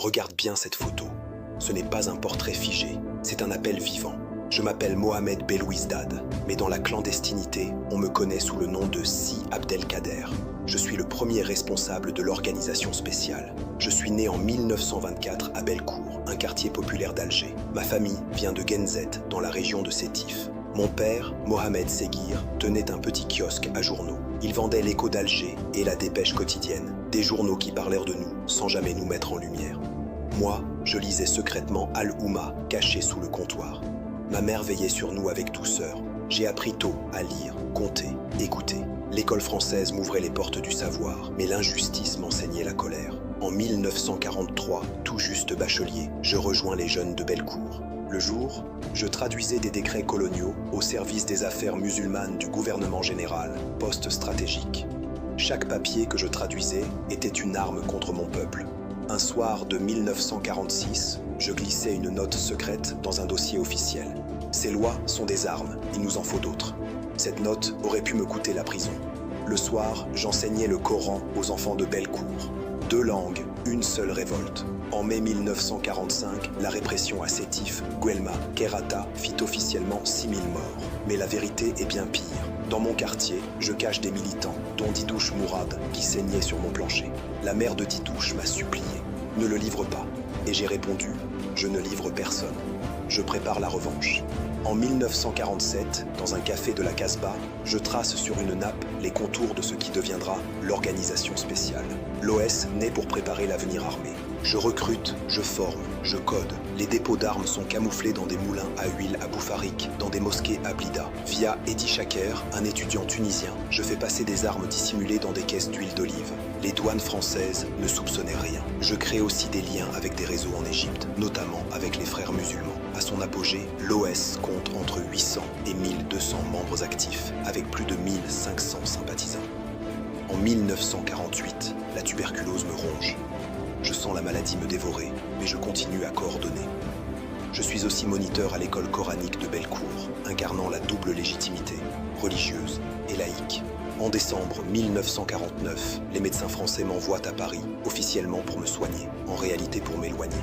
Regarde bien cette photo. Ce n'est pas un portrait figé, c'est un appel vivant. Je m'appelle Mohamed Belouizdad, mais dans la clandestinité, on me connaît sous le nom de Si Abdelkader. Je suis le premier responsable de l'organisation spéciale. Je suis né en 1924 à Bellecour, un quartier populaire d'Alger. Ma famille vient de Genzet, dans la région de Sétif. Mon père, Mohamed Seguir, tenait un petit kiosque à journaux. Il vendait l'Écho d'Alger et la Dépêche quotidienne, des journaux qui parlèrent de nous sans jamais nous mettre en lumière. Moi, je lisais secrètement Al-Oumma, caché sous le comptoir. Ma mère veillait sur nous avec douceur. J'ai appris tôt à lire, compter, écouter. L'école française m'ouvrait les portes du savoir, mais l'injustice m'enseignait la colère. En 1943, tout juste bachelier, je rejoins les jeunes de Bellecour. Le jour, je traduisais des décrets coloniaux au service des affaires musulmanes du gouvernement général, poste stratégique. Chaque papier que je traduisais était une arme contre mon peuple. Un soir de 1946, je glissais une note secrète dans un dossier officiel. Ces lois sont des armes, il nous en faut d'autres. Cette note aurait pu me coûter la prison. Le soir, j'enseignais le Coran aux enfants de Bellecour. 2 langues, une seule révolte. En mai 1945, la répression à Sétif, Guelma, Kerata fit officiellement 6000 morts. Mais la vérité est bien pire. Dans mon quartier, je cache des militants, dont Didouche Mourad, qui saignait sur mon plancher. La mère de Didouche m'a supplié. Ne le livre pas. Et j'ai répondu, je ne livre personne. Je prépare la revanche. En 1947, dans un café de la Casbah, je trace sur une nappe les contours de ce qui deviendra l'organisation spéciale. L'OS naît pour préparer l'avenir armé. Je recrute, je forme, je code. Les dépôts d'armes sont camouflés dans des moulins à huile à Boufarik, dans des mosquées à Blida. Via Edi Shaker, un étudiant tunisien, je fais passer des armes dissimulées dans des caisses d'huile d'olive. Les douanes françaises ne soupçonnaient rien. Je crée aussi des liens avec des réseaux en Égypte, notamment avec les frères musulmans. À son apogée, l'OS compte entre 800 et 1200 membres actifs, avec plus de 1500 sympathisants. En 1948, la tuberculose me ronge. Je sens la maladie me dévorer, mais je continue à coordonner. Je suis aussi moniteur à l'école coranique de Bellecour, incarnant la double légitimité, religieuse et laïque. En décembre 1949, les médecins français m'envoient à Paris, officiellement pour me soigner, en réalité pour m'éloigner.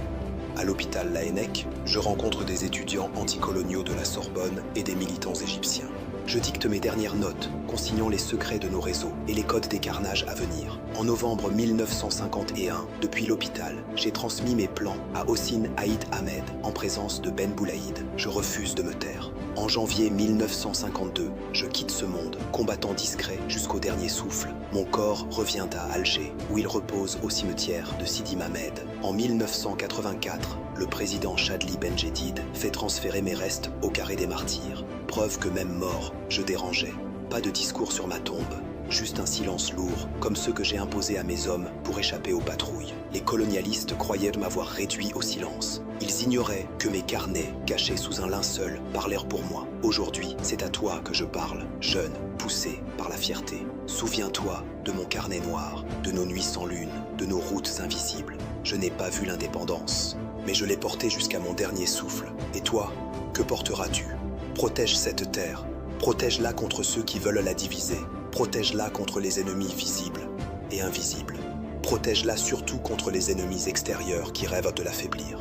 À l'hôpital Laennec, je rencontre des étudiants anticoloniaux de la Sorbonne et des militants égyptiens. Je dicte mes dernières notes, consignant les secrets de nos réseaux et les codes des carnages à venir. En novembre 1951, depuis l'hôpital, j'ai transmis mes plans à Hossein Aïd Ahmed, en présence de Ben Boulaïd. Je refuse de me taire. En janvier 1952, je quitte ce monde, combattant discret jusqu'au dernier souffle. Mon corps revient à Alger, où il repose au cimetière de Sidi Mamed. En 1984, le président Chadli Benjedid fait transférer mes restes au carré des martyrs. Preuve que même mort, je dérangeais. Pas de discours sur ma tombe, juste un silence lourd, comme ceux que j'ai imposés à mes hommes pour échapper aux patrouilles. Les colonialistes croyaient m'avoir réduit au silence. Ils ignoraient que mes carnets, cachés sous un linceul, parlèrent pour moi. Aujourd'hui, c'est à toi que je parle, jeune, poussé par la fierté. Souviens-toi de mon carnet noir, de nos nuits sans lune, de nos routes invisibles. Je n'ai pas vu l'indépendance, mais je l'ai portée jusqu'à mon dernier souffle. Et toi, que porteras-tu ? Protège cette terre, protège-la contre ceux qui veulent la diviser, protège-la contre les ennemis visibles et invisibles, protège-la surtout contre les ennemis extérieurs qui rêvent de l'affaiblir.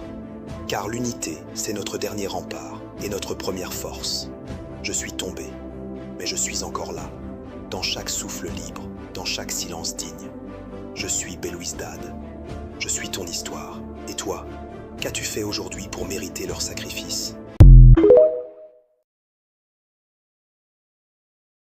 Car l'unité, c'est notre dernier rempart et notre première force. Je suis tombé, mais je suis encore là, dans chaque souffle libre, dans chaque silence digne. Je suis Belouizdad, je suis ton histoire. Et toi, qu'as-tu fait aujourd'hui pour mériter leur sacrifice ?